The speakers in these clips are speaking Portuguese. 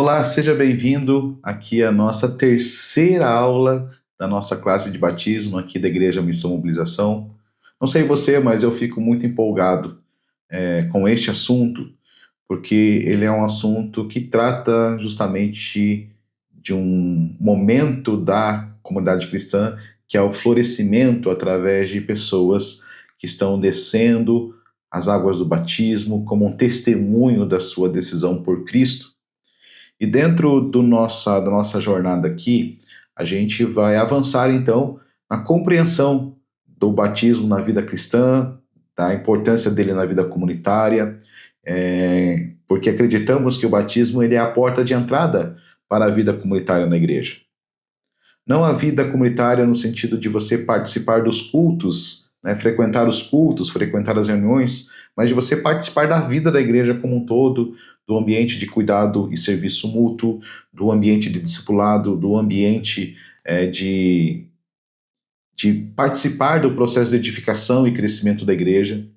Olá, seja bem-vindo aqui à nossa terceira aula da nossa classe de batismo aqui da Igreja Missão Mobilização. Não sei você, mas eu fico muito empolgado com este assunto, porque ele é um assunto que trata justamente de um momento da comunidade cristã, que é o florescimento através de pessoas que estão descendo as águas do batismo como um testemunho da sua decisão por Cristo. E dentro da nossa jornada aqui, a gente vai avançar então na compreensão do batismo na vida cristã, da importância dele na vida comunitária, porque acreditamos que o batismo ele é a porta de entrada para a vida comunitária na igreja. Não a vida comunitária no sentido de você participar dos cultos, né, frequentar os cultos, frequentar as reuniões, mas de você participar da vida da igreja como um todo, do ambiente de cuidado e serviço mútuo, do ambiente de discipulado, do ambiente de participar do processo de edificação e crescimento da igreja.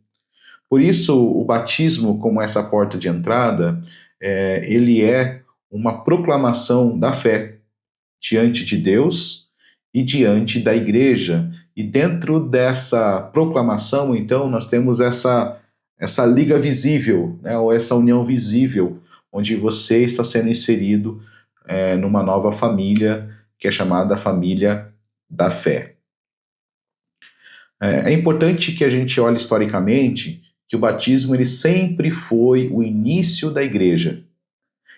Por isso, o batismo, como essa porta de entrada, ele é uma proclamação da fé diante de Deus e diante da igreja. E dentro dessa proclamação, então, nós temos essa liga visível, né, ou essa união visível, onde você está sendo inserido numa nova família, que é chamada família da fé. É importante que a gente olhe historicamente que o batismo ele sempre foi o início da igreja.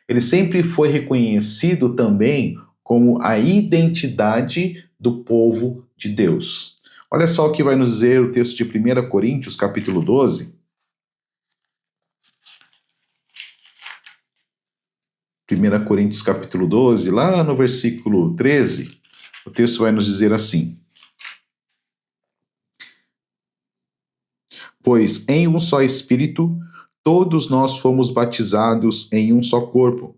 Ele sempre foi reconhecido também como a identidade do povo de Deus. Olha só o que vai nos dizer o texto de 1 Coríntios, capítulo 12. 1 Coríntios, capítulo 12, lá no versículo 13, o texto vai nos dizer assim: Pois em um só Espírito todos nós fomos batizados em um só corpo,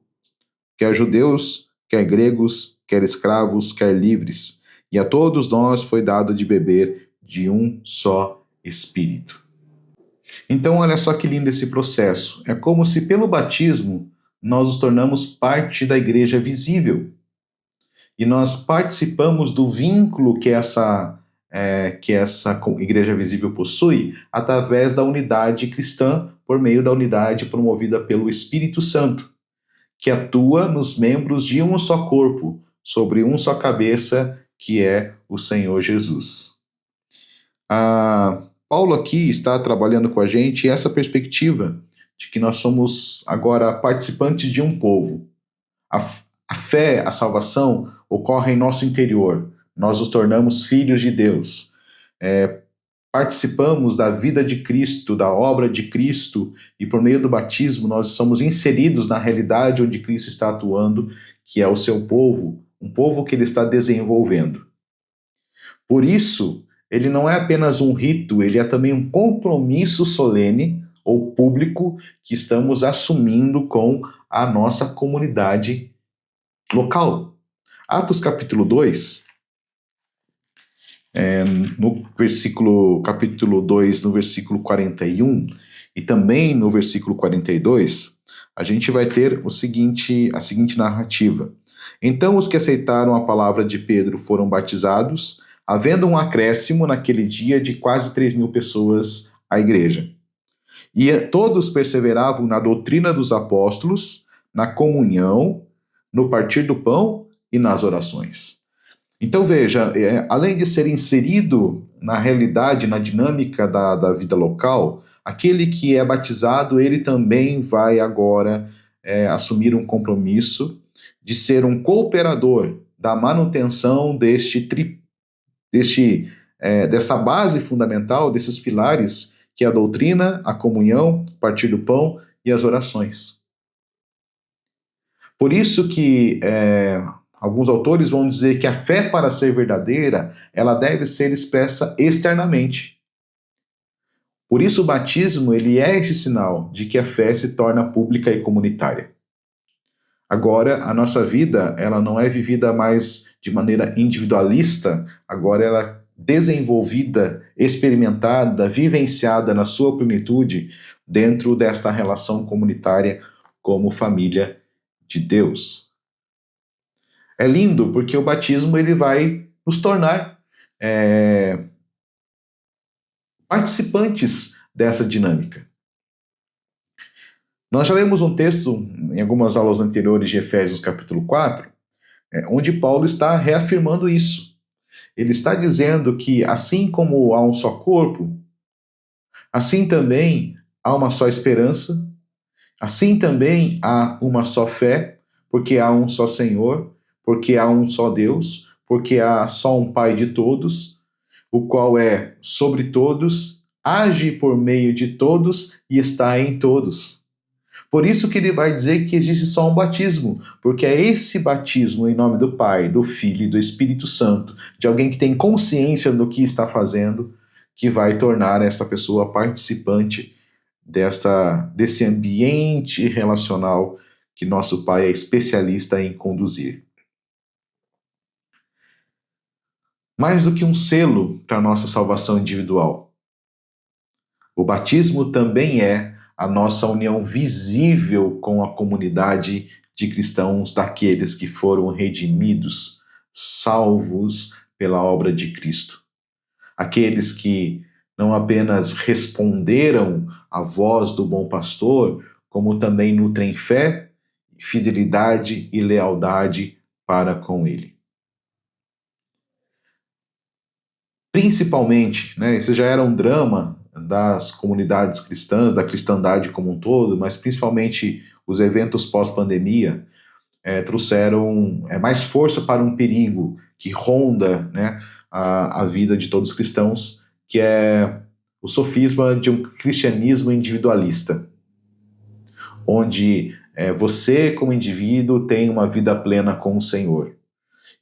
quer judeus, quer gregos, quer escravos, quer livres, e a todos nós foi dado de beber de um só Espírito. Então, olha só que lindo esse processo. É como se pelo batismo nós nos tornamos parte da igreja visível. E nós participamos do vínculo que essa igreja visível possui através da unidade cristã, por meio da unidade promovida pelo Espírito Santo, que atua nos membros de um só corpo, sobre um só cabeça, que é o Senhor Jesus. Paulo aqui está trabalhando com a gente essa perspectiva de que nós somos agora participantes de um povo. A fé, a salvação ocorre em nosso interior. Nós nos tornamos filhos de Deus. Participamos da vida de Cristo, da obra de Cristo, e por meio do batismo nós somos inseridos na realidade onde Cristo está atuando, que é o seu povo, um povo que ele está desenvolvendo. Por isso, ele não é apenas um rito, ele é também um compromisso solene ou público que estamos assumindo com a nossa comunidade local. Atos capítulo 2, no capítulo 2, no versículo 41, e também no versículo 42, a gente vai ter a seguinte narrativa. Então os que aceitaram a palavra de Pedro foram batizados, havendo um acréscimo naquele dia de quase 3.000 pessoas à igreja. E todos perseveravam na doutrina dos apóstolos, na comunhão, no partir do pão e nas orações. Então veja, além de ser inserido na realidade, na dinâmica da vida local, aquele que é batizado, ele também vai agora assumir um compromisso de ser um cooperador da manutenção dessa base fundamental, desses pilares, que é a doutrina, a comunhão, o partir do pão e as orações. Por isso que alguns autores vão dizer que a fé, para ser verdadeira, ela deve ser expressa externamente. Por isso o batismo ele é esse sinal de que a fé se torna pública e comunitária. Agora, a nossa vida ela não é vivida mais de maneira individualista, agora ela é desenvolvida, experimentada, vivenciada na sua plenitude dentro desta relação comunitária como família de Deus. É lindo porque o batismo ele vai nos tornar participantes dessa dinâmica. Nós já lemos um texto em algumas aulas anteriores de Efésios capítulo 4, onde Paulo está reafirmando isso. Ele está dizendo que assim como há um só corpo, assim também há uma só esperança, assim também há uma só fé, porque há um só Senhor, porque há um só Deus, porque há só um Pai de todos, o qual é sobre todos, age por meio de todos e está em todos. Por isso que ele vai dizer que existe só um batismo, porque é esse batismo em nome do Pai, do Filho e do Espírito Santo, de alguém que tem consciência do que está fazendo, que vai tornar esta pessoa participante desse ambiente relacional que nosso Pai é especialista em conduzir. Mais do que um selo para a nossa salvação individual, o batismo também é a nossa união visível com a comunidade de cristãos, daqueles que foram redimidos, salvos pela obra de Cristo. Aqueles que não apenas responderam à voz do bom pastor, como também nutrem fé, fidelidade e lealdade para com ele. Principalmente, esse já era um drama das comunidades cristãs, da cristandade como um todo, mas principalmente os eventos pós-pandemia trouxeram mais força para um perigo que ronda a vida de todos os cristãos, que é o sofisma de um cristianismo individualista, onde você, como indivíduo, tem uma vida plena com o Senhor.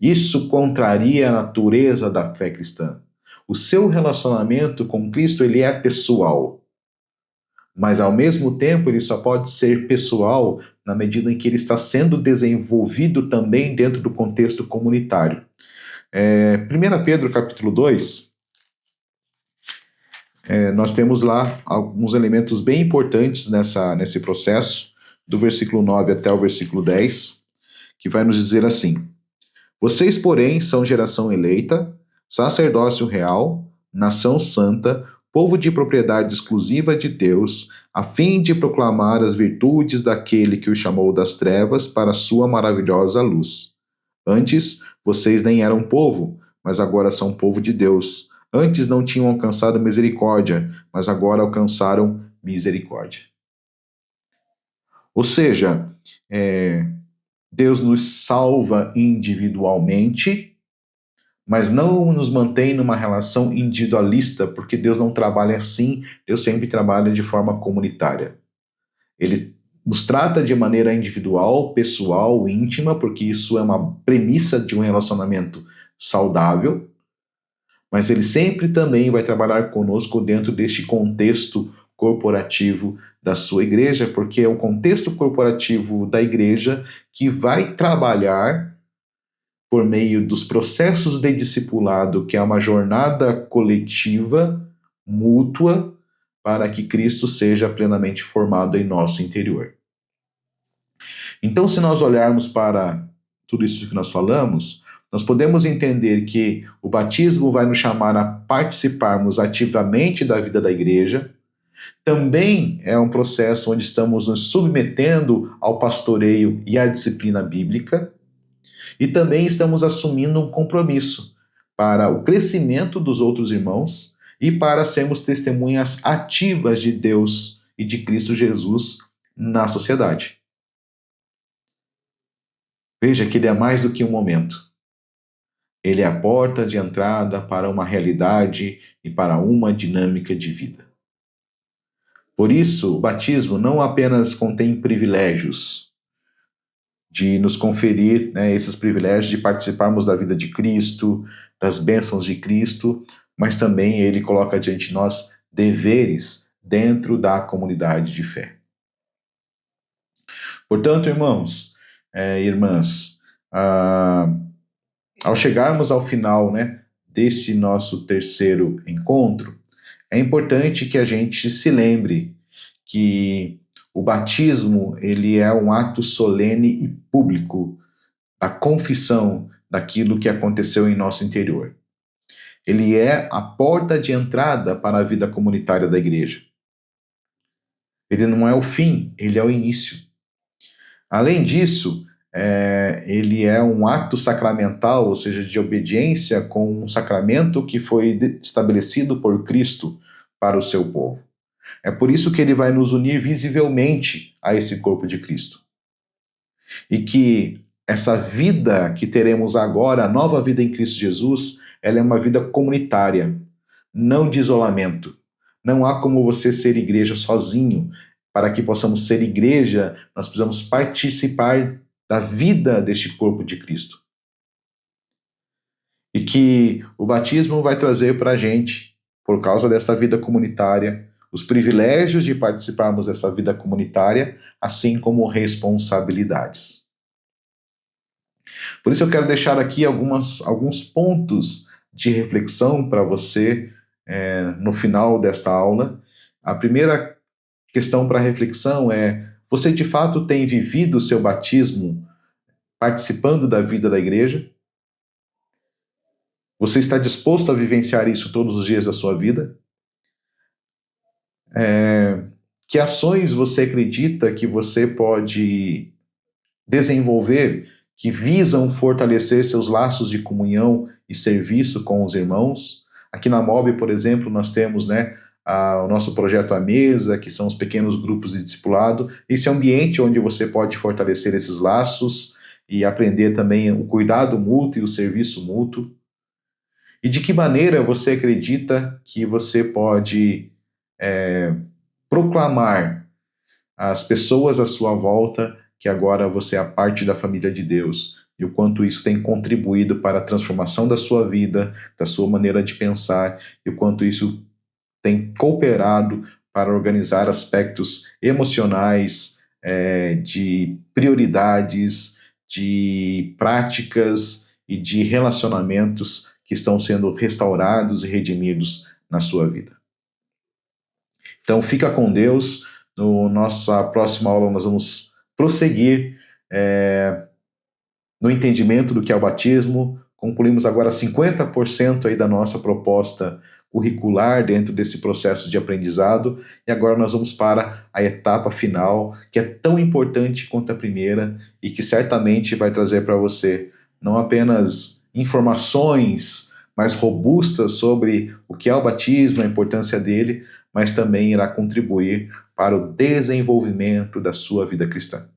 Isso contraria a natureza da fé cristã. O seu relacionamento com Cristo ele é pessoal, mas ao mesmo tempo ele só pode ser pessoal na medida em que ele está sendo desenvolvido também dentro do contexto comunitário. 1 Pedro capítulo 2, nós temos lá alguns elementos bem importantes nesse processo, do versículo 9 até o versículo 10, que vai nos dizer assim: Vocês, porém, são geração eleita, sacerdócio real, nação santa, povo de propriedade exclusiva de Deus, a fim de proclamar as virtudes daquele que o chamou das trevas para a sua maravilhosa luz. Antes, vocês nem eram povo, mas agora são povo de Deus. Antes não tinham alcançado misericórdia, mas agora alcançaram misericórdia. Ou seja, Deus nos salva individualmente, mas não nos mantém numa relação individualista, porque Deus não trabalha assim, Deus sempre trabalha de forma comunitária. Ele nos trata de maneira individual, pessoal, íntima, porque isso é uma premissa de um relacionamento saudável, mas ele sempre também vai trabalhar conosco dentro deste contexto corporativo da sua igreja, porque é o contexto corporativo da igreja que vai trabalhar por meio dos processos de discipulado, que é uma jornada coletiva, mútua, para que Cristo seja plenamente formado em nosso interior. Então, se nós olharmos para tudo isso que nós falamos, nós podemos entender que o batismo vai nos chamar a participarmos ativamente da vida da igreja. Também é um processo onde estamos nos submetendo ao pastoreio e à disciplina bíblica. E também estamos assumindo um compromisso para o crescimento dos outros irmãos e para sermos testemunhas ativas de Deus e de Cristo Jesus na sociedade. Veja que ele é mais do que um momento. Ele é a porta de entrada para uma realidade e para uma dinâmica de vida. Por isso, o batismo não apenas contém privilégios, de nos conferir esses privilégios de participarmos da vida de Cristo, das bênçãos de Cristo, mas também ele coloca diante de nós deveres dentro da comunidade de fé. Portanto, irmãos e irmãs, ao chegarmos ao final desse nosso terceiro encontro, é importante que a gente se lembre que O batismo, ele é um ato solene e público da confissão daquilo que aconteceu em nosso interior. Ele é a porta de entrada para a vida comunitária da igreja. Ele não é o fim, ele é o início. Além disso, ele é um ato sacramental, ou seja, de obediência com um sacramento que foi estabelecido por Cristo para o seu povo. É por isso que ele vai nos unir visivelmente a esse corpo de Cristo. E que essa vida que teremos agora, a nova vida em Cristo Jesus, ela é uma vida comunitária, não de isolamento. Não há como você ser igreja sozinho. Para que possamos ser igreja, nós precisamos participar da vida deste corpo de Cristo. E que o batismo vai trazer para a gente, por causa desta vida comunitária, os privilégios de participarmos dessa vida comunitária, assim como responsabilidades. Por isso eu quero deixar aqui alguns pontos de reflexão para você no final desta aula. A primeira questão para reflexão é: você de fato tem vivido o seu batismo participando da vida da igreja? Você está disposto a vivenciar isso todos os dias da sua vida? Que ações você acredita que você pode desenvolver que visam fortalecer seus laços de comunhão e serviço com os irmãos? Aqui na MOB, por exemplo, nós temos o nosso projeto à mesa, que são os pequenos grupos de discipulado. Esse ambiente onde você pode fortalecer esses laços e aprender também o cuidado mútuo e o serviço mútuo. E de que maneira você acredita que você pode proclamar às pessoas à sua volta que agora você é parte da família de Deus, e o quanto isso tem contribuído para a transformação da sua vida, da sua maneira de pensar, e o quanto isso tem cooperado para organizar aspectos emocionais, de prioridades, de práticas e de relacionamentos que estão sendo restaurados e redimidos na sua vida. Então fica com Deus. No nossa próxima aula nós vamos prosseguir no entendimento do que é o batismo. Concluímos agora 50% aí da nossa proposta curricular dentro desse processo de aprendizado, e agora nós vamos para a etapa final, que é tão importante quanto a primeira e que certamente vai trazer para você não apenas informações mais robustas sobre o que é o batismo, a importância dele, mas também irá contribuir para o desenvolvimento da sua vida cristã.